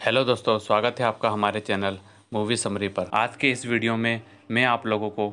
Hello दोस्तों, स्वागत है आपका हमारे चैनल मूवी समरी पर। आज के इस वीडियो में मैं आप लोगों को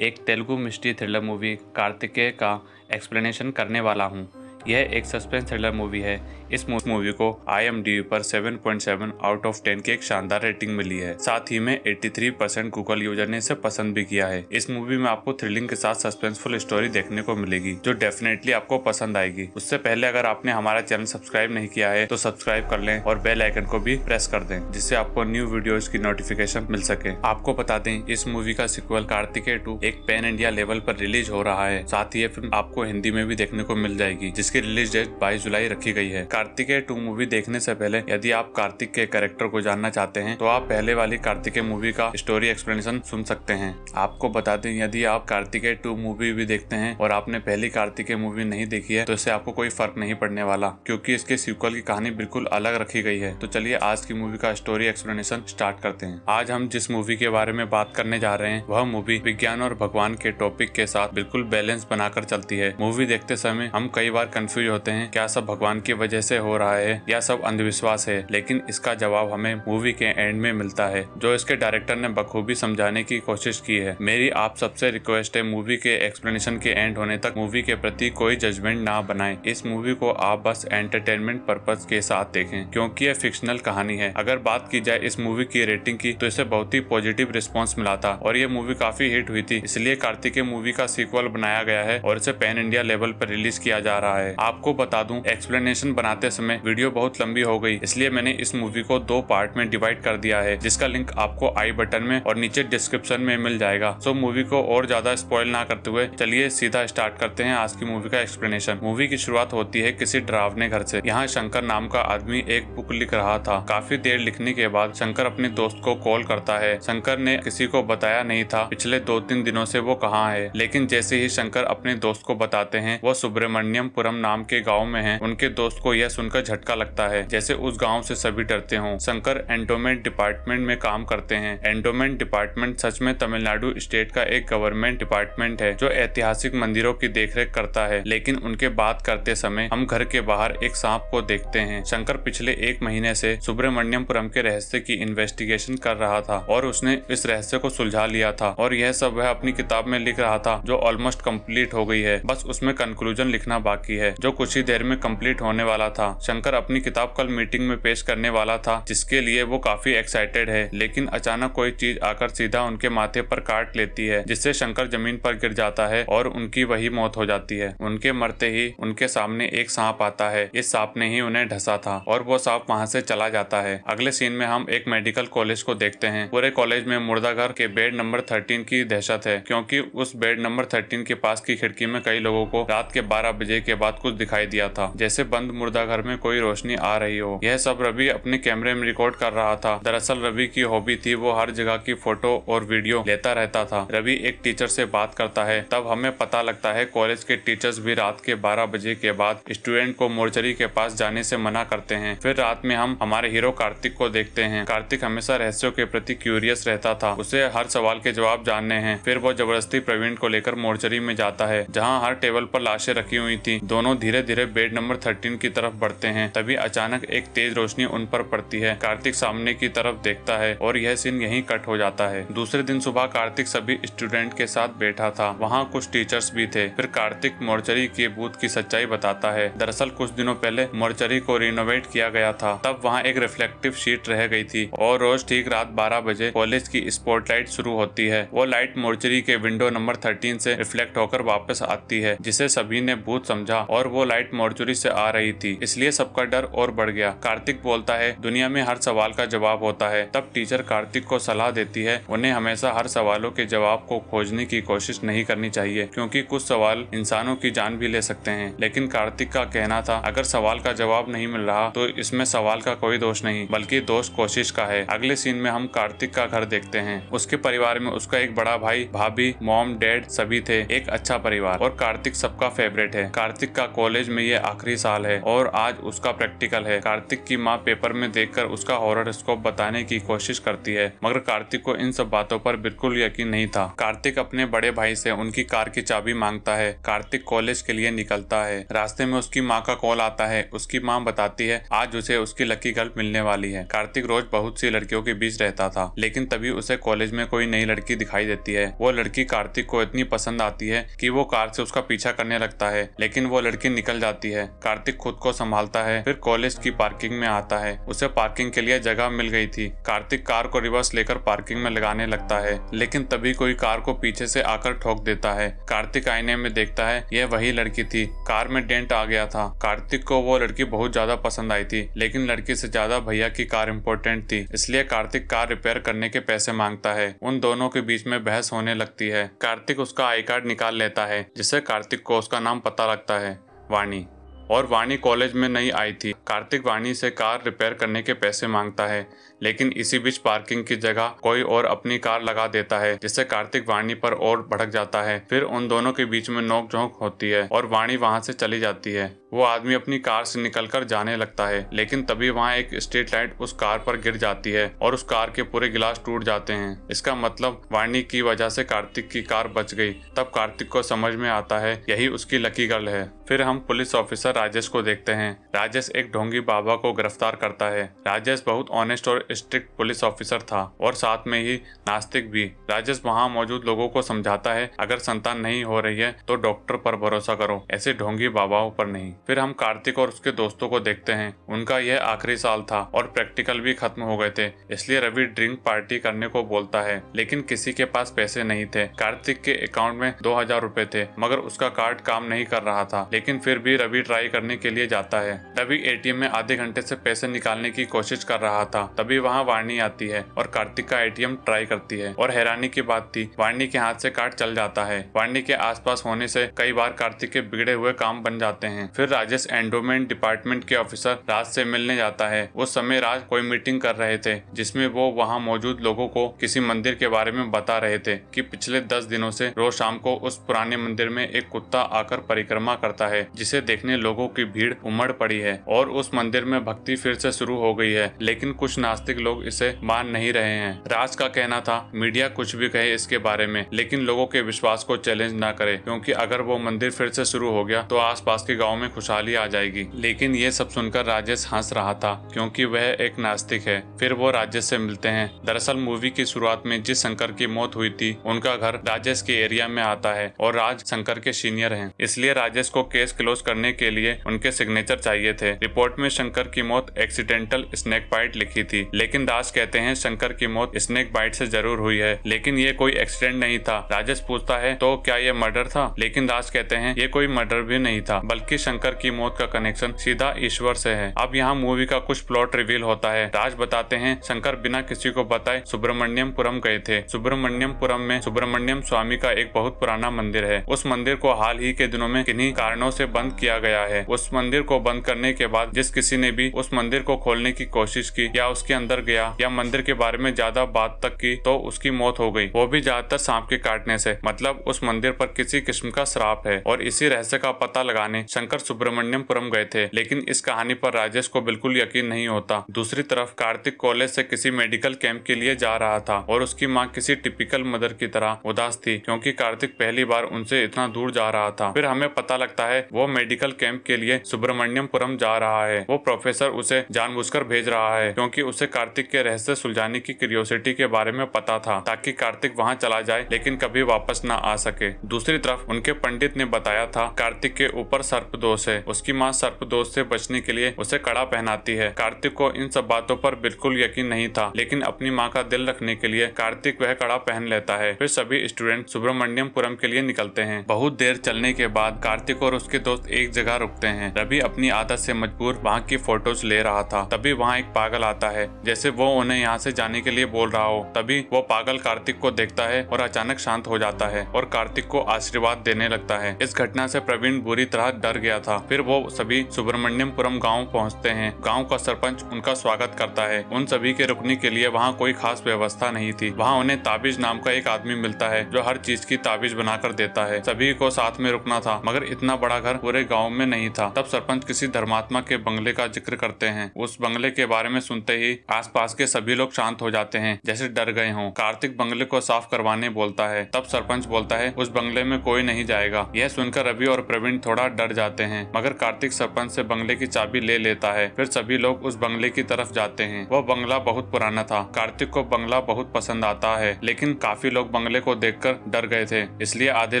एक Telugu mystery thriller movie Kartikeya का एक्सप्लेनेशन करने वाला हूं। यह एक सस्पेंस थ्रिलर मूवी है। इस मूवी को IMDb पर 7.7 आउट ऑफ 10 की एक शानदार रेटिंग मिली है। साथ ही में 83% गूगल यूजर ने इसे पसंद भी किया है। इस मूवी में आपको थ्रिलिंग के साथ सस्पेंसफुल स्टोरी देखने को मिलेगी जो डेफिनेटली आपको पसंद आएगी। उससे पहले अगर आपने हमारा चैनल सब्सक्राइब नहीं किया है तो सब्सक्राइब कर लें और बेल आइकन को भी प्रेस कर दें, जिससे आपको न्यू वीडियोस की नोटिफिकेशन मिल सके। आपको बता दें, इस मूवी का सिक्वल कार्तिकेय 2 एक पैन इंडिया लेवल पर रिलीज हो रहा है। साथ ही ये फिल्म आपको हिंदी में भी देखने को मिल जाएगी, जिसकी रिलीज डेट 22 जुलाई रखी गई है। कार्तिकेय 2 मूवी देखने से पहले यदि आप कार्तिक के कैरेक्टर को जानना चाहते हैं तो आप पहले वाली कार्तिकेय मूवी का स्टोरी एक्सप्लेनेशन सुन सकते हैं। आपको बता दें, यदि आप कार्तिकेय 2 मूवी भी देखते हैं और आपने पहली कार्तिकेय मूवी नहीं देखी है तो इससे आपको कोई फर्क नहीं पड़ने वाला, क्योंकि इसके सीक्वल की कहानी बिल्कुल अलग रखी गई है। तो चलिए आज की मूवी का स्टोरी एक्सप्लेनेशन स्टार्ट करते हैं। आज हम जिस मूवी के बारे में बात करने जा रहे हैं वह मूवी विज्ञान और भगवान के टॉपिक के साथ बिल्कुल बैलेंस बनाकर चलती है। मूवी देखते समय हम कई बार कंफ्यूज होते हैं, क्या सब भगवान की वजह से हो रहा है या सब अंधविश्वास है, लेकिन इसका जवाब हमें मूवी के एंड में मिलता है, जो इसके डायरेक्टर ने बखूबी समझाने की कोशिश की है। मेरी आप सबसे रिक्वेस्ट है, मूवी के एक्सप्लेनेशन के एंड होने तक मूवी के प्रति कोई जजमेंट ना बनाएं। इस मूवी को आप बस एंटरटेनमेंट पर्पज के साथ देखें, क्योंकि यह फिक्शनल कहानी है। अगर बात की जाए इस मूवी की रेटिंग की तो इसे बहुत ही पॉजिटिव रिस्पॉन्स मिला था और ये मूवी काफी हिट हुई थी, इसलिए कार्तिकेय मूवी का सीक्वल बनाया गया है और इसे पैन इंडिया लेवल पर रिलीज किया जा रहा है। आपको बता दूं, एक्सप्लेनेशन बनाते समय वीडियो बहुत लंबी हो गई, इसलिए मैंने इस मूवी को 2 पार्ट में डिवाइड कर दिया है, जिसका लिंक आपको आई बटन में और नीचे डिस्क्रिप्शन में मिल जाएगा। सो मूवी को और ज्यादा स्पॉइल ना करते हुए चलिए सीधा स्टार्ट करते हैं आज की मूवी का एक्सप्लेनेशन। मूवी की शुरुआत होती है किसी डरावने घर से। यहाँ शंकर नाम का आदमी एक बुक लिख रहा था। काफी देर लिखने के बाद शंकर अपने दोस्त को कॉल करता है। शंकर ने किसी को बताया नहीं था पिछले 2-3 दिनों से वो कहाँ है, लेकिन जैसे ही शंकर अपने दोस्त को बताते हैं वो सुब्रमण्यमपुरम नाम के गाँव में है। उनके दोस्त को यह सुनकर झटका लगता है, जैसे उस गांव से सभी डरते हों। शंकर एंडोमेंट डिपार्टमेंट में काम करते हैं। एंडोमेंट डिपार्टमेंट सच में तमिलनाडु स्टेट का एक गवर्नमेंट डिपार्टमेंट है जो ऐतिहासिक मंदिरों की देखरेख करता है। लेकिन उनके बात करते समय हम घर के बाहर एक सांप को देखते हैं। शंकर पिछले 1 महीने से सुब्रमण्यमपुरम के रहस्य की इन्वेस्टिगेशन कर रहा था और उसने इस रहस्य को सुलझा लिया था, और यह सब वह अपनी किताब में लिख रहा था जो ऑलमोस्ट कंप्लीट हो गई है। बस उसमें कंक्लूजन लिखना बाकी है जो कुछ ही देर में कंप्लीट होने वाला था। शंकर अपनी किताब कल मीटिंग में पेश करने वाला था, जिसके लिए वो काफी एक्साइटेड है, लेकिन अचानक कोई चीज आकर सीधा उनके माथे पर काट लेती है, जिससे शंकर जमीन पर गिर जाता है और उनकी वही मौत हो जाती है। उनके मरते ही उनके सामने एक सांप आता है। इस सांप ने ही उन्हें ढसा था और वो सांप वहाँ से चला जाता है। अगले सीन में हम एक मेडिकल कॉलेज को देखते हैं। पूरे कॉलेज में मुर्दा घर के बेड नंबर 13 की दहशत है, क्योंकि उस बेड नंबर 13 के पास की खिड़की में कई लोगों को रात के 12 बजे के बाद कुछ दिखाई दिया था, जैसे बंद मुर्दा घर में कोई रोशनी आ रही हो। यह सब रवि अपने कैमरे में रिकॉर्ड कर रहा था। दरअसल रवि की हॉबी थी, वो हर जगह की फोटो और वीडियो लेता रहता था। रवि एक टीचर से बात करता है, तब हमें पता लगता है कॉलेज के टीचर्स भी रात के 12 बजे के बाद स्टूडेंट को मोर्चरी के पास जाने से मना करते हैं। फिर रात में हम हमारे हीरो कार्तिक को देखते हैं। कार्तिक हमेशा रहस्यों के प्रति क्यूरियस रहता था, उसे हर सवाल के जवाब जानने हैं। फिर वो जबरदस्ती प्रवीण को लेकर मोर्चरी में जाता है, जहाँ हर टेबल पर लाशें रखी हुई थी। दोनों धीरे धीरे बेड नंबर 13 की तरफ बढ़ते हैं। तभी अचानक एक तेज रोशनी उन पर पड़ती है। कार्तिक सामने की तरफ देखता है और यह सीन यहीं कट हो जाता है। दूसरे दिन सुबह कार्तिक सभी स्टूडेंट के साथ बैठा था। वहाँ कुछ टीचर्स भी थे। फिर कार्तिक मोर्चरी के भूत की सच्चाई बताता है। दरअसल कुछ दिनों पहले मोर्चरी को रिनोवेट किया गया था, तब वहाँ एक रिफ्लेक्टिव शीट रह गई थी और रोज ठीक रात 12 बजे कॉलेज की स्पॉटलाइट शुरू होती है। वो लाइट मोर्चरी के विंडो नंबर 13 से रिफ्लेक्ट होकर वापस आती है, जिसे सभी ने भूत समझा और वो लाइट मोर्चरी से आ रही थी, इसलिए सबका डर और बढ़ गया। कार्तिक बोलता है, दुनिया में हर सवाल का जवाब होता है। तब टीचर कार्तिक को सलाह देती है, उन्हें हमेशा हर सवालों के जवाब को खोजने की कोशिश नहीं करनी चाहिए, क्योंकि कुछ सवाल इंसानों की जान भी ले सकते हैं। लेकिन कार्तिक का कहना था, अगर सवाल का जवाब नहीं मिल रहा तो इसमें सवाल का कोई दोष नहीं, बल्कि दोष कोशिश का है। अगले सीन में हम कार्तिक का घर देखते हैं। उसके परिवार में उसका एक बड़ा भाई, भाभी, मॉम, डैड सभी थे। एक अच्छा परिवार और कार्तिक सबका फेवरेट है। कार्तिक का कॉलेज में ये आखिरी साल है और आज उसका प्रैक्टिकल है। कार्तिक की माँ पेपर में देखकर उसका हॉरोस्कोप बताने की कोशिश करती है, मगर कार्तिक को इन सब बातों पर बिल्कुल यकीन नहीं था। कार्तिक अपने बड़े भाई से उनकी कार की चाबी मांगता है। कार्तिक कॉलेज के लिए निकलता है। रास्ते में उसकी माँ का कॉल आता है। उसकी माँ बताती है आज उसे उसकी लकी गर्ल मिलने वाली है। कार्तिक रोज बहुत सी लड़कियों के बीच रहता था, लेकिन तभी उसे कॉलेज में कोई नई लड़की दिखाई देती है। वो लड़की कार्तिक को इतनी पसंद आती है कि वो कार से उसका पीछा करने लगता है, लेकिन वो लड़की निकल जाती है। कार्तिक खुद को संभालता है, फिर कॉलेज की पार्किंग में आता है। उसे पार्किंग के लिए जगह मिल गई थी। कार्तिक कार को रिवर्स लेकर पार्किंग में लगाने लगता है, लेकिन तभी कोई कार को पीछे से आकर ठोक देता है। कार्तिक आईने में देखता है यह वही लड़की थी। कार में डेंट आ गया था। कार्तिक को वो लड़की बहुत ज्यादा पसंद आई थी, लेकिन लड़की से ज्यादा भैया की कार इम्पोर्टेंट थी, इसलिए कार्तिक कार रिपेयर करने के पैसे मांगता है। उन दोनों के बीच में बहस होने लगती है। कार्तिक उसका आई कार्ड निकाल लेता है, जिससे कार्तिक को उसका नाम पता लगता है, वाणी। और वाणी कॉलेज में नई आई थी। कार्तिक वाणी से कार रिपेयर करने के पैसे मांगता है, लेकिन इसी बीच पार्किंग की जगह कोई और अपनी कार लगा देता है, जिससे कार्तिक वाणी पर और भड़क जाता है। फिर उन दोनों के बीच में नोक-झोंक होती है और वाणी वहां से चली जाती है। वो आदमी अपनी कार से निकलकर जाने लगता है, लेकिन तभी वहाँ एक स्ट्रीट लाइट उस कार पर गिर जाती है और उस कार के पूरे गिलास टूट जाते हैं। इसका मतलब वाणी की वजह से कार्तिक की कार बच गई। तब कार्तिक को समझ में आता है यही उसकी लकी गर्ल है। फिर हम पुलिस ऑफिसर राजेश को देखते हैं। राजेश एक ढोंगी बाबा को गिरफ्तार करता है। राजेश बहुत ऑनेस्ट और स्ट्रिक्ट पुलिस ऑफिसर था और साथ में ही नास्तिक भी। राजेश वहाँ मौजूद लोगों को समझाता है अगर संतान नहीं हो रही है तो डॉक्टर पर भरोसा करो, ऐसे ढोंगी बाबाओं पर नहीं। फिर हम कार्तिक और उसके दोस्तों को देखते हैं। उनका यह आखिरी साल था और प्रैक्टिकल भी खत्म हो गए थे, इसलिए रवि ड्रिंक पार्टी करने को बोलता है, लेकिन किसी के पास पैसे नहीं थे। कार्तिक के अकाउंट में 2000 रुपए थे, मगर उसका कार्ड काम नहीं कर रहा था, लेकिन फिर भी रवि ट्राई करने के लिए जाता है। रवि एटीएम में आधे घंटे से पैसे निकालने की कोशिश कर रहा था, तभी वहाँ वाणी आती है और कार्तिक का एटीएम ट्राई करती है। और हैरानी की बात थी, वाणी के हाथ से कार्ड चल जाता है। वाणी के आसपास होने से कई बार कार्तिक के बिगड़े हुए काम बन जाते हैं। फिर राजेश एंडोमेंट डिपार्टमेंट के ऑफिसर राज से मिलने जाता है। उस समय राज कोई मीटिंग कर रहे थे, जिसमें वो वहाँ मौजूद लोगों को किसी मंदिर के बारे में बता रहे थे कि पिछले 10 दिनों से रोज शाम को उस पुराने मंदिर में एक कुत्ता आकर परिक्रमा करता है, जिसे देखने लोगों की भीड़ उमड़ पड़ी है और उस मंदिर में भक्ति फिर से शुरू हो गई है। लेकिन कुछ नास्तिक लोग इसे मान नहीं रहे हैं। राज का कहना था मीडिया कुछ भी कहे इसके बारे में, लेकिन लोगों के विश्वास को चैलेंज ना करे, क्योंकि अगर वो मंदिर फिर से शुरू हो गया तो आसपास के गाँव में खुशहाली आ जाएगी। लेकिन ये सब सुनकर राजेश हंस रहा था, क्योंकि वह एक नास्तिक है। फिर वो राजेश से मिलते हैं। दरअसल मूवी की शुरुआत में जिस शंकर की मौत हुई थी, उनका घर राजेश के एरिया में आता है और राज शंकर के सीनियर हैं, इसलिए राजेश को केस क्लोज करने के लिए उनके सिग्नेचर चाहिए थे। रिपोर्ट में शंकर की मौत एक्सीडेंटल स्नेक बाइट लिखी थी, लेकिन राज कहते हैं शंकर की मौत स्नेक बाइट से जरूर हुई है, लेकिन ये कोई एक्सीडेंट नहीं था। राजेश पूछता है तो क्या ये मर्डर था, लेकिन राज कहते हैं ये कोई मर्डर भी नहीं था, बल्कि शंकर की मौत का कनेक्शन सीधा ईश्वर से है। अब यहाँ मूवी का कुछ प्लॉट रिवील होता है। राज बताते हैं शंकर बिना किसी को बताए सुब्रमण्यमपुरम गए थे। सुब्रमण्यमपुरम में सुब्रमण्यम स्वामी का एक बहुत पुराना मंदिर है। उस मंदिर को हाल ही के दिनों में किन्हीं कारणों से बंद किया गया है। उस मंदिर को बंद करने के बाद जिस किसी ने भी उस मंदिर को खोलने की कोशिश की या उसके अंदर गया या मंदिर के बारे में ज्यादा बात तक की, तो उसकी मौत हो गई, वो भी ज्यादातर सांप के काटने से। मतलब उस मंदिर पर किसी किस्म का श्राप है और इसी रहस्य का पता लगाने शंकर सुब्रमण्यमपुरम गए थे। लेकिन इस कहानी पर राजेश को बिल्कुल यकीन नहीं होता। दूसरी तरफ कार्तिक कॉलेज से किसी मेडिकल कैंप के लिए जा रहा था और उसकी माँ किसी टिपिकल मदर की तरह उदास थी, क्योंकि कार्तिक पहली बार उनसे इतना दूर जा रहा था। फिर हमें पता लगता है वो मेडिकल कैंप के लिए सुब्रमण्यमपुरम जा रहा है। वो प्रोफेसर उसे जानबूझकर भेज रहा है, क्योंकि उसे कार्तिक के रहस्य सुलझाने की क्यूरियोसिटी के बारे में पता था, ताकि कार्तिक वहाँ चला जाए लेकिन कभी वापस न आ सके। दूसरी तरफ उनके पंडित ने बताया था कार्तिक के ऊपर सर्प दोष है। उसकी माँ सर्प दोष से बचने के लिए उसे कड़ा पहनाती है। कार्तिक को इन सब बातों पर बिल्कुल यकीन नहीं था, लेकिन अपनी माँ का दिल रखने के लिए कार्तिक वह कड़ा पहन लेता है। फिर सभी स्टूडेंट सुब्रमण्यमपुरम के लिए निकलते हैं। बहुत देर चलने के बाद कार्तिक और उसके दोस्त एक जगह रुकते हैं। रवि अपनी आदत से मजबूर वहाँ की फोटोज ले रहा था। तभी वहाँ एक पागल आता है, जैसे वो उन्हें यहाँ से जाने के लिए बोल रहा हो। तभी वो पागल कार्तिक को देखता है और अचानक शांत हो जाता है और कार्तिक को आशीर्वाद देने लगता है। इस घटना से प्रवीण बुरी तरह डर गया था। फिर वो सभी सुब्रमण्यमपुरम गाँव पहुँचते हैं। गाँव का सरपंच उनका स्वागत करता है। उन सभी के रुकने के लिए वहाँ कोई खास व्यवस्था नहीं थी। वहाँ उन्हें ताबिज नाम का एक आदमी मिलता है, जो हर चीज की ताबिज बनाकर देता है। सभी को साथ में रुकना था, मगर इतना बड़ा घर पूरे गाँव में नहीं नहीं था। तब सरपंच किसी धर्मात्मा के बंगले का जिक्र करते हैं। उस बंगले के बारे में सुनते ही आसपास के सभी लोग शांत हो जाते हैं, जैसे डर गए हों। कार्तिक बंगले को साफ करवाने बोलता है। तब सरपंच बोलता है उस बंगले में कोई नहीं जाएगा। यह सुनकर रवि और प्रवीण थोड़ा डर जाते हैं, मगर कार्तिक सरपंच से बंगले की चाबी ले लेता है। फिर सभी लोग उस बंगले की तरफ जाते हैं। वह बंगला बहुत पुराना था। कार्तिक को बंगला बहुत पसंद आता है, लेकिन काफी लोग बंगले को देखकर डर गए थे, इसलिए आधे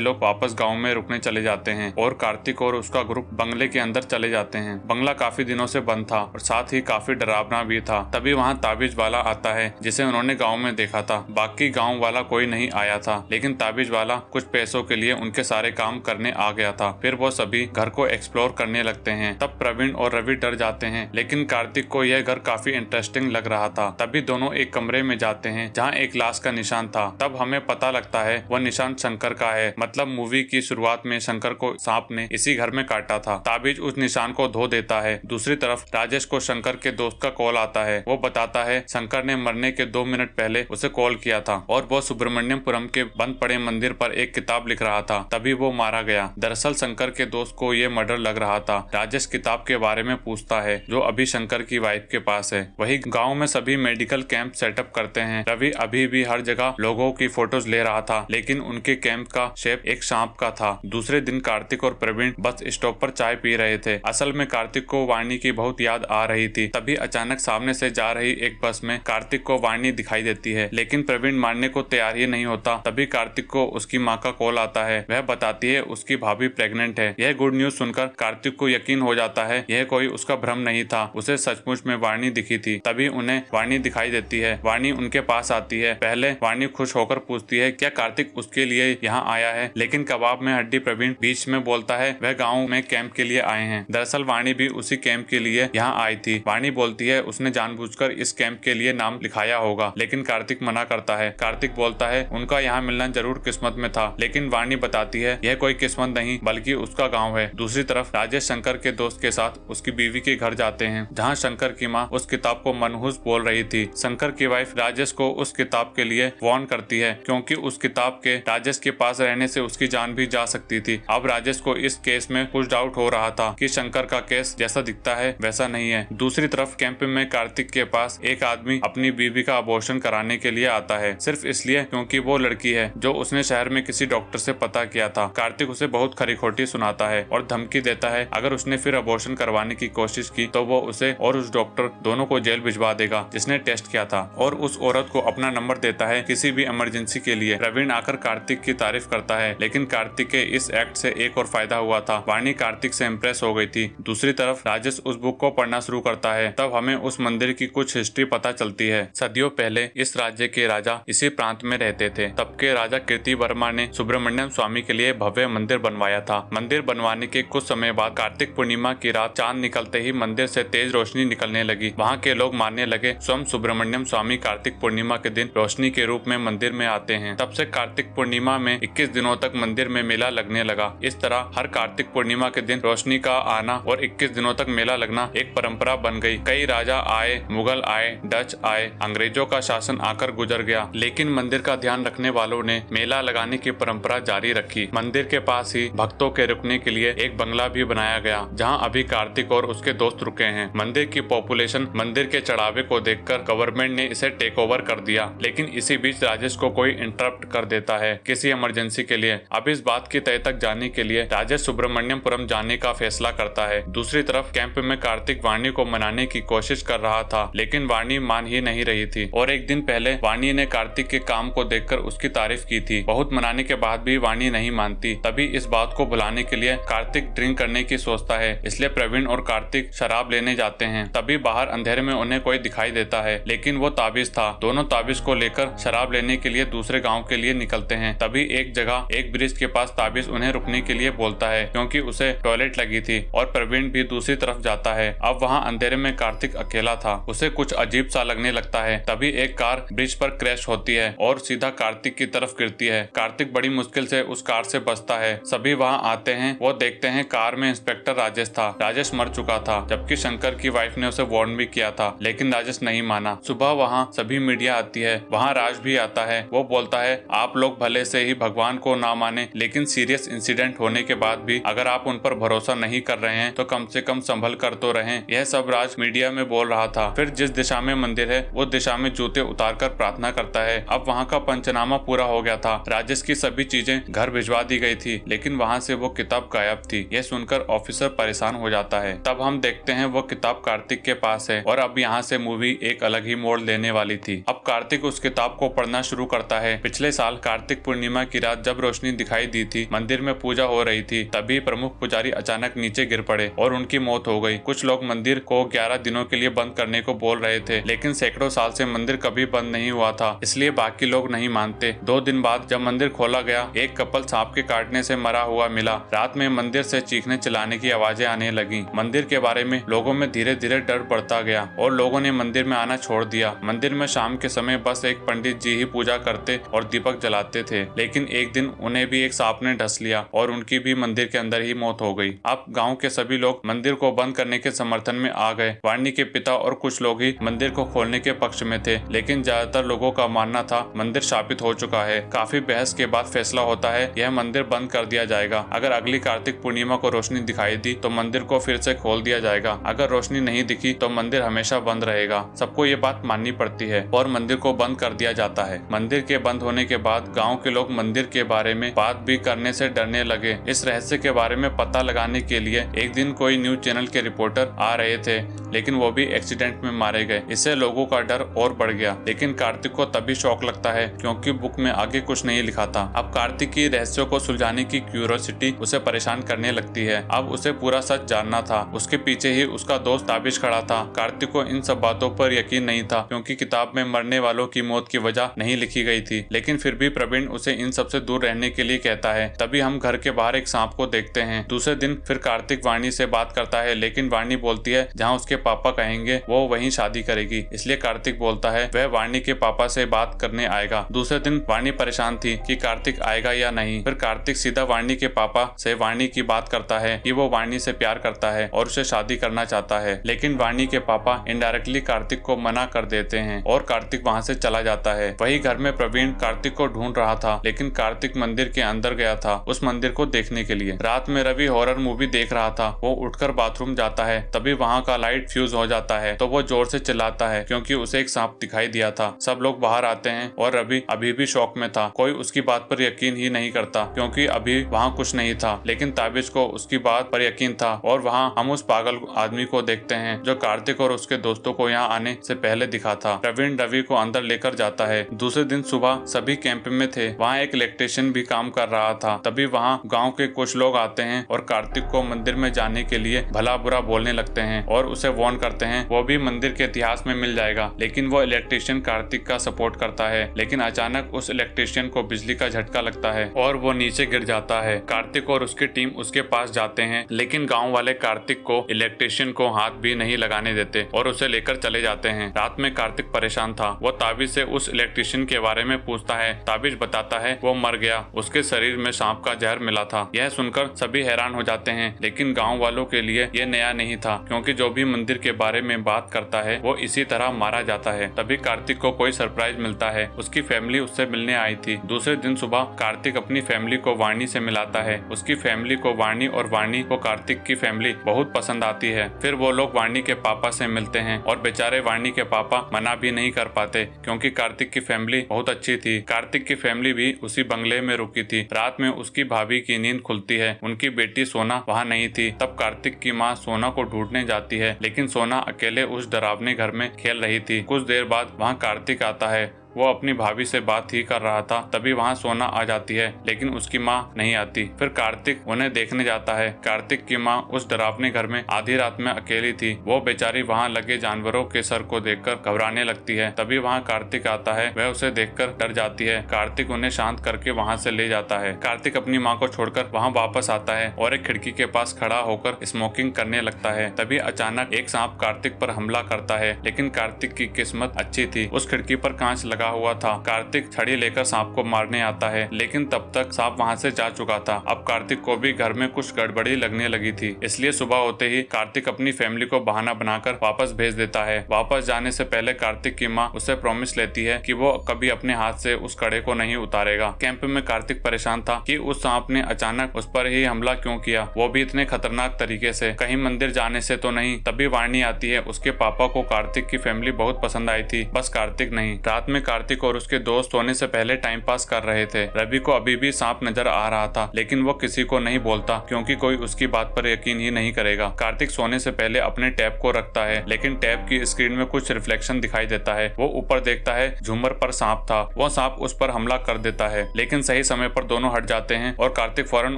लोग वापस गाँव में रुकने चले जाते हैं और कार्तिक और उसका ग्रुप बंगले के अंदर चले जाते हैं। बंगला काफी दिनों से बंद था और साथ ही काफी डरावना भी था। तभी वहाँ ताबीज वाला आता है, जिसे उन्होंने गाँव में देखा था। बाकी गाँव वाला कोई नहीं आया था, लेकिन ताबीज वाला कुछ पैसों के लिए उनके सारे काम करने आ गया था। फिर वो सभी घर को एक्सप्लोर करने लगते हैं। तब प्रवीण और रवि डर जाते हैं, लेकिन कार्तिक को यह घर काफी इंटरेस्टिंग लग रहा था। तभी दोनों एक कमरे में जाते हैं जहाँ एक लाश का निशान था। तब हमें पता लगता है वह निशान शंकर का है। मतलब मूवी की शुरुआत में शंकर को सांप ने इसी घर में काटा था। ताबीज उस निशान को धो देता है। दूसरी तरफ राजेश को शंकर के दोस्त का कॉल आता है। वो बताता है शंकर ने मरने के 2 मिनट पहले उसे कॉल किया था और वो सुब्रमण्यपुरम के बंद पड़े मंदिर पर एक किताब लिख रहा था। तभी वो मारा गया। दरअसल शंकर के दोस्त को ये मर्डर लग रहा था। राजेश किताब के बारे में पूछता है, जो अभी शंकर की वाइफ के पास है। वही गाँव में सभी मेडिकल कैंप सेटअप करते हैं। रवि अभी भी हर जगह लोगों की फोटोज ले रहा था, लेकिन उनके कैंप का शेप एक सांप का था। दूसरे दिन कार्तिक और प्रवीण बस स्टॉप पर चाय पी रहे थे। असल में कार्तिक को वाणी की बहुत याद आ रही थी। तभी अचानक सामने से जा रही एक बस में कार्तिक को वाणी दिखाई देती है, लेकिन प्रवीण मानने को तैयार ही नहीं होता। तभी कार्तिक को उसकी माँ का कॉल आता है। वह बताती है उसकी भाभी प्रेग्नेंट है। यह गुड न्यूज सुनकर कार्तिक को यकीन हो जाता है यह कोई उसका भ्रम नहीं था, उसे सचमुच में वाणी दिखी थी। तभी उन्हें वाणी दिखाई देती है। वाणी उनके पास आती है। पहले वाणी खुश होकर पूछती है क्या कार्तिक उसके लिए यहाँ आया है, लेकिन कबाब में हड्डी प्रवीण बीच में बोलता है वह गाँव में कैंप के लिए आए हैं। दरअसल वाणी भी उसी कैंप के लिए यहाँ आई थी। वाणी बोलती है उसने जानबूझकर इस कैंप के लिए नाम लिखाया होगा, लेकिन कार्तिक मना करता है। कार्तिक बोलता है उनका यहाँ मिलना जरूर किस्मत में था, लेकिन वाणी बताती है यह कोई किस्मत नहीं बल्कि उसका गाँव है। दूसरी तरफ राजेश शंकर के दोस्त के साथ उसकी बीवी के घर जाते हैं, जहाँ शंकर की माँ उस किताब को मनहूस बोल रही थी। शंकर की वाइफ राजेश को उस किताब के लिए वार्न करती है, क्योंकि उस किताब के राजेश के पास रहने से उसकी जान भी जा सकती थी। अब राजेश को इस केस में कुछ डाउट हो रहा था कि शंकर का केस जैसा दिखता है वैसा नहीं है। दूसरी तरफ कैंप में कार्तिक के पास एक आदमी अपनी बीवी का अबॉर्शन कराने के लिए आता है, सिर्फ इसलिए क्योंकि वो लड़की है जो उसने शहर में किसी डॉक्टर से पता किया था। कार्तिक उसे बहुत खरी खोटी सुनाता है और धमकी देता है अगर उसने फिर अबॉर्शन करवाने की कोशिश की तो वो उसे और उस डॉक्टर दोनों को जेल भिजवा देगा जिसने टेस्ट किया था, और उस औरत को अपना नंबर देता है किसी भी इमरजेंसी के लिए। प्रवीण आकर कार्तिक की तारीफ करता है, लेकिन कार्तिक के इस एक्ट से एक और फायदा हुआ था। वाणी कार्तिक से इम्प्रेस हो गई थी। दूसरी तरफ राजेश उस बुक को पढ़ना शुरू करता है। तब हमें उस मंदिर की कुछ हिस्ट्री पता चलती है। सदियों पहले इस राज्य के राजा इसी प्रांत में रहते थे। तब के राजा कीर्ति वर्मा ने सुब्रमण्यम स्वामी के लिए भव्य मंदिर बनवाया था। मंदिर बनवाने के कुछ समय बाद कार्तिक पूर्णिमा की रात चांद निकलते ही मंदिर से तेज रोशनी निकलने लगी। वहाँ के लोग मानने लगे स्वयं सुब्रमण्यम स्वामी कार्तिक पूर्णिमा के दिन रोशनी के रूप में मंदिर में आते हैं। तब से कार्तिक पूर्णिमा में 21 दिनों तक मंदिर में मेला लगने लगा। इस तरह हर कार्तिक पूर्णिमा के दिन रोशनी का आना और 21 दिनों तक मेला लगना एक परंपरा बन गई। कई राजा आए, मुगल आए, डच आए, अंग्रेजों का शासन आकर गुजर गया, लेकिन मंदिर का ध्यान रखने वालों ने मेला लगाने की परंपरा जारी रखी। मंदिर के पास ही भक्तों के रुकने के लिए एक बंगला भी बनाया गया, जहां अभी कार्तिक और उसके दोस्त रुके हैं। मंदिर की पॉपुलेशन मंदिर के चढ़ावे को देखकर गवर्नमेंट ने इसे टेक ओवर कर दिया, लेकिन इसी बीच राजेश को कोई इंटरप्ट कर देता है किसी इमरजेंसी के लिए। अब इस बात की तय तक जाने के लिए राजेश सुब्रमण्यपुरम जाने का फैसला करता है। दूसरी तरफ कैंप में कार्तिक वाणी को मनाने की कोशिश कर रहा था, लेकिन वाणी मान ही नहीं रही थी। और एक दिन पहले वाणी ने कार्तिक के काम को देखकर उसकी तारीफ की थी। बहुत मनाने के बाद भी वाणी नहीं मानती। तभी इस बात को भुलाने के लिए कार्तिक ड्रिंक करने की सोचता है, इसलिए प्रवीण और कार्तिक शराब लेने जाते हैं। तभी बाहर अंधेरे में उन्हें कोई दिखाई देता है, लेकिन वो ताबीज था। दोनों ताबीज को लेकर शराब लेने के लिए दूसरे गाँव के लिए निकलते हैं। तभी एक जगह एक ब्रिज के पास ताबीज उन्हें रुकने के लिए बोलता है, क्योंकि उसे टॉयलेट लगी थी, और प्रवीण भी दूसरी तरफ जाता है। अब वहाँ अंधेरे में कार्तिक अकेला था। उसे कुछ अजीब सा लगने लगता है। तभी एक कार ब्रिज पर क्रैश होती है और सीधा कार्तिक की तरफ गिरती है। कार्तिक बड़ी मुश्किल से उस कार से बचता है। सभी वहाँ आते हैं। वो देखते हैं कार में इंस्पेक्टर राजेश था। राजेश मर चुका था, जबकि शंकर की वाइफ ने उसे वार्न भी किया था, लेकिन राजेश नहीं माना। सुबह वहाँ सभी मीडिया आती है। वहाँ राज भी आता है। वो बोलता है आप लोग भले से ही भगवान को ना माने, लेकिन सीरियस इंसिडेंट होने के बाद भी अगर आप उन पर भरोसा नहीं कर रहे हैं तो कम से कम संभल कर तो रहें। यह सब राज मीडिया में बोल रहा था। फिर जिस दिशा में मंदिर है वो दिशा में जूते उतारकर प्रार्थना करता है। अब वहाँ का पंचनामा पूरा हो गया था। राजेश की सभी चीजें घर भिजवा दी गई थी, लेकिन वहाँ से वो किताब गायब थी। यह सुनकर ऑफिसर परेशान हो जाता है। तब हम देखते हैं वो किताब कार्तिक के पास है और अब यहाँ से मूवी एक अलग ही मोड़ लेने वाली थी। अब कार्तिक उस किताब को पढ़ना शुरू करता है। पिछले साल कार्तिक पूर्णिमा की रात जब रोशनी दिखाई दी थी, मंदिर में पूजा हो रही थी, तभी प्रमुख पुजारी अचानक नीचे गिर पड़े और उनकी मौत हो गई। कुछ लोग मंदिर को 11 दिनों के लिए बंद करने को बोल रहे थे, लेकिन सैकड़ों साल से मंदिर कभी बंद नहीं हुआ था, इसलिए बाकी लोग नहीं मानते। 2 दिन बाद जब मंदिर खोला गया, एक कपल सांप के काटने से मरा हुआ मिला। रात में मंदिर से चीखने चिल्लाने की आवाजें आने लगी। मंदिर के बारे में लोगों में धीरे धीरे डर बढ़ता गया और लोगों ने मंदिर में आना छोड़ दिया। मंदिर में शाम के समय बस एक पंडित जी ही पूजा करते और दीपक जलाते थे, लेकिन एक दिन उन्हें भी एक सांप ने ढस लिया और उनकी भी मंदिर के अंदर ही मौत हो गई। अब गांव के सभी लोग मंदिर को बंद करने के समर्थन में आ गए। वाणी के पिता और कुछ लोग ही मंदिर को खोलने के पक्ष में थे, लेकिन ज्यादातर लोगों का मानना था मंदिर शापित हो चुका है। काफी बहस के बाद फैसला होता है यह मंदिर बंद कर दिया जाएगा। अगर अगली कार्तिक पूर्णिमा को रोशनी दिखाई दी तो मंदिर को फिर से खोल दिया जाएगा। अगर रोशनी नहीं दिखी तो मंदिर हमेशा बंद रहेगा। सबको ये बात माननी पड़ती है और मंदिर को बंद कर दिया जाता है। मंदिर के बंद होने के बाद गाँव के लोग मंदिर के बारे में बात भी करने से डरने लगे। इस रहस्य के बारे में पता लगाने के लिए एक दिन कोई न्यूज चैनल के रिपोर्टर आ रहे थे, लेकिन वो भी एक्सीडेंट में मारे गए। इससे लोगों का डर और बढ़ गया। लेकिन कार्तिक को तभी शौक लगता है क्योंकि बुक में आगे कुछ नहीं लिखा था। अब कार्तिक की रहस्यों को सुलझाने की क्यूरियोसिटी उसे परेशान करने लगती है। अब उसे पूरा सच जानना था। उसके पीछे ही उसका दोस्त ताबिश खड़ा था। कार्तिक को इन सब बातों पर यकीन नहीं था क्योंकि किताब में मरने वालों की मौत की वजह नहीं लिखी गई थी, लेकिन फिर भी प्रवीण उसे इन सब से दूर रहने के लिए कहता है। तभी हम घर के बाहर एक सांप को देखते हैं। दूसरे दिन फिर कार्तिक वाणी से बात करता है, लेकिन वाणी बोलती है जहाँ उसके पापा कहेंगे वो वहीं शादी करेगी। इसलिए कार्तिक बोलता है वह वाणी के पापा से बात करने आएगा। दूसरे दिन वाणी परेशान थी कि कार्तिक आएगा या नहीं। फिर कार्तिक सीधा वाणी के पापा से वाणी की बात करता है कि वो वाणी से प्यार करता है और उसे शादी करना चाहता है, लेकिन वाणी के पापा इनडायरेक्टली कार्तिक को मना कर देते हैं और कार्तिक वहाँ से चला जाता है। वही घर में प्रवीण कार्तिक को ढूंढ रहा था, लेकिन कार्तिक मंदिर के अंदर गया था उस मंदिर को देखने के लिए। रात में रवि हॉरर मूवी देख रहा था। वो उठकर बाथरूम जाता है, तभी वहाँ का लाइट फ्यूज हो जाता है तो वो जोर से चिल्लाता है क्योंकि उसे एक सांप दिखाई दिया था। सब लोग बाहर आते हैं और रवि अभी भी शॉक में था। कोई उसकी बात पर यकीन ही नहीं करता क्योंकि अभी वहाँ कुछ नहीं था, लेकिन ताबिश को उसकी बात पर यकीन था। और वहाँ हम उस पागल आदमी को देखते हैं जो कार्तिक और उसके दोस्तों को यहाँ आने से पहले दिखा था। प्रवीण रवि को अंदर लेकर जाता है। दूसरे दिन सुबह सभी कैंप में थे। वहाँ एक इलेक्ट्रिशियन भी काम कर रहा था। तभी वहाँ गांव के कुछ लोग आते हैं और कार्तिक को मंदिर में जाने के लिए भला बुरा बोलने लगते हैं और उसे वार्न करते हैं वो भी मंदिर के इतिहास में मिल जाएगा। लेकिन वो इलेक्ट्रिशियन कार्तिक का सपोर्ट करता है, लेकिन अचानक उस इलेक्ट्रिशियन को बिजली का झटका लगता है और वो नीचे गिर जाता है। कार्तिक और उसकी टीम उसके पास जाते हैं, लेकिन गाँव वाले कार्तिक को इलेक्ट्रिशियन को हाथ भी नहीं लगाने देते और उसे लेकर चले जाते हैं। रात में कार्तिक परेशान था। वो ताबिश से उस इलेक्ट्रिशियन के बारे में पूछता है। ताबिश बताता है वो मर गया, उसके शरीर में सांप का जहर मिला था। यह सुनकर सभी हैरान हो जाते हैं, लेकिन गांव वालों के लिए यह नया नहीं था क्योंकि जो भी मंदिर के बारे में बात करता है वो इसी तरह मारा जाता है। तभी कार्तिक को कोई सरप्राइज मिलता है। उसकी फैमिली उससे मिलने आई थी। दूसरे दिन सुबह कार्तिक अपनी फैमिली को वाणी से मिलाता है। उसकी फैमिली को वाणी और वाणी को कार्तिक की फैमिली बहुत पसंद आती है। फिर वो लोग वाणी के पापा से मिलते हैं और बेचारे वाणी के पापा मना भी नहीं कर पाते क्योंकि कार्तिक की फैमिली बहुत अच्छी थी। कार्तिक की फैमिली भी उसी बंगले में रुकी थी। रात में उसकी भाभी की नींद खुलती है। उनकी बेटी सोना वहाँ नहीं थी। तब कार्तिक की माँ सोना को ढूंढने जाती है, लेकिन सोना अकेले उस डरावने घर में खेल रही थी। कुछ देर बाद वहाँ कार्तिक आता है। वो अपनी भाभी से बात ही कर रहा था, तभी वहाँ सोना आ जाती है, लेकिन उसकी माँ नहीं आती। फिर कार्तिक उन्हें देखने जाता है। कार्तिक की माँ उस डरावने घर में आधी रात में अकेली थी। वो बेचारी वहाँ लगे जानवरों के सर को देखकर घबराने लगती है। तभी वहाँ कार्तिक आता है। वह उसे देखकर डर जाती है। कार्तिक उन्हें शांत करके वहाँ से ले जाता है। कार्तिक अपनी माँ को छोड़कर वहाँ वापस आता है और एक खिड़की के पास खड़ा होकर स्मोकिंग करने लगता है। तभी अचानक एक सांप कार्तिक पर हमला करता है, लेकिन कार्तिक की किस्मत अच्छी थी। उस खिड़की पर कांच लगा हुआ था। कार्तिक छड़ी लेकर सांप को मारने आता है, लेकिन तब तक सांप वहाँ से जा चुका था। अब कार्तिक को भी घर में कुछ गड़बड़ी लगने लगी थी, इसलिए सुबह होते ही कार्तिक अपनी फैमिली को बहाना बनाकर वापस भेज देता है। वापस जाने से पहले कार्तिक की माँ उससे प्रॉमिस लेती है कि वो कभी अपने हाथ से उस कड़े को नहीं उतारेगा। कैंप में कार्तिक परेशान था कि उस सांप ने अचानक उस पर ही हमला क्यों किया, वो भी इतने खतरनाक तरीके से। कहीं मंदिर जाने से तो नहीं। तभी वाणी आती है। उसके पापा को कार्तिक की फैमिली बहुत पसंद आई थी, बस कार्तिक नहीं। रात में कार्तिक और उसके दोस्त सोने से पहले टाइम पास कर रहे थे। रवि को अभी भी सांप नजर आ रहा था, लेकिन वो किसी को नहीं बोलता क्योंकि कोई उसकी बात पर यकीन ही नहीं करेगा। कार्तिक सोने से पहले अपने टैब को रखता है, लेकिन टैब की स्क्रीन में कुछ रिफ्लेक्शन दिखाई देता है। वो ऊपर देखता है, झूमर पर सांप था। वो सांप उस पर हमला कर देता है, लेकिन सही समय पर दोनों हट जाते हैं और कार्तिक फौरन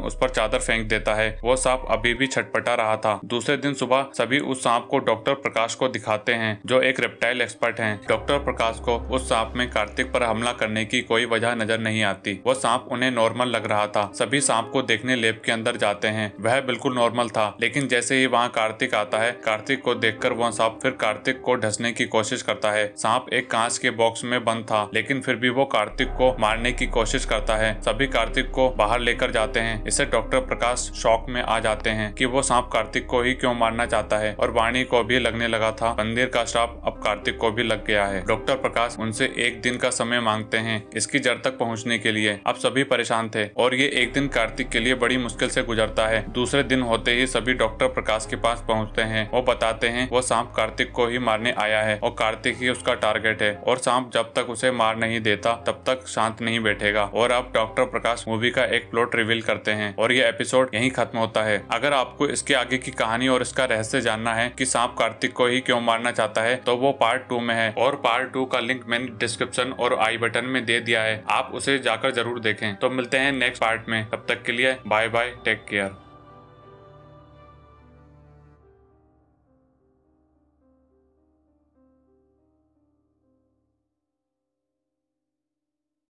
उस पर चादर फेंक देता है। वो सांप अभी भी छटपटा रहा था। दूसरे दिन सुबह सभी उस सांप को डॉक्टर प्रकाश को दिखाते हैं, जो एक रेप्टाइल एक्सपर्ट हैं। डॉक्टर प्रकाश को उस सांप में कार्तिक पर हमला करने की कोई वजह नजर नहीं आती। वो सांप उन्हें नॉर्मल लग रहा था। सभी सांप को देखने लैब के अंदर जाते हैं। वह बिल्कुल नॉर्मल था, लेकिन जैसे ही वहाँ कार्तिक आता है, कार्तिक को देखकर वह सांप फिर कार्तिक को ढसने की कोशिश करता है। सांप एक कांच के बॉक्स में बंद था, लेकिन फिर भी वो कार्तिक को मारने की कोशिश करता है। सभी कार्तिक को बाहर लेकर जाते हैं। इससे डॉक्टर प्रकाश शॉक में आ जाते हैं कि वो सांप कार्तिक को ही क्यों मारना चाहता है, और वाणी को भी लगने लगा था मंदिर का श्राप अब कार्तिक को भी लग गया है। डॉक्टर प्रकाश उनसे एक दिन का समय मांगते हैं इसकी जड़ तक पहुंचने के लिए। अब सभी परेशान थे और ये एक दिन कार्तिक के लिए बड़ी मुश्किल से गुजरता है। दूसरे दिन होते ही सभी डॉक्टर प्रकाश के पास पहुंचते हैं। वो बताते हैं वो सांप कार्तिक को ही मारने आया है और कार्तिक ही उसका टारगेट है, और सांप जब तक उसे मार नहीं देता तब तक शांत नहीं बैठेगा। और अब डॉक्टर प्रकाश मूवी का एक प्लॉट रिवील करते हैं और ये एपिसोड यहीं खत्म होता है। अगर आपको इसके आगे की कहानी और इसका रहस्य जानना है कि सांप कार्तिक को ही क्यों मारना चाहता है, तो वो पार्ट 2 में है, और पार्ट 2 का लिंक मैंने डिस्क्रिप्शन और आई बटन में दे दिया है। आप उसे जाकर जरूर देखें। तो मिलते हैं नेक्स्ट पार्ट में। तब तक के लिए बाय बाय, टेक केयर।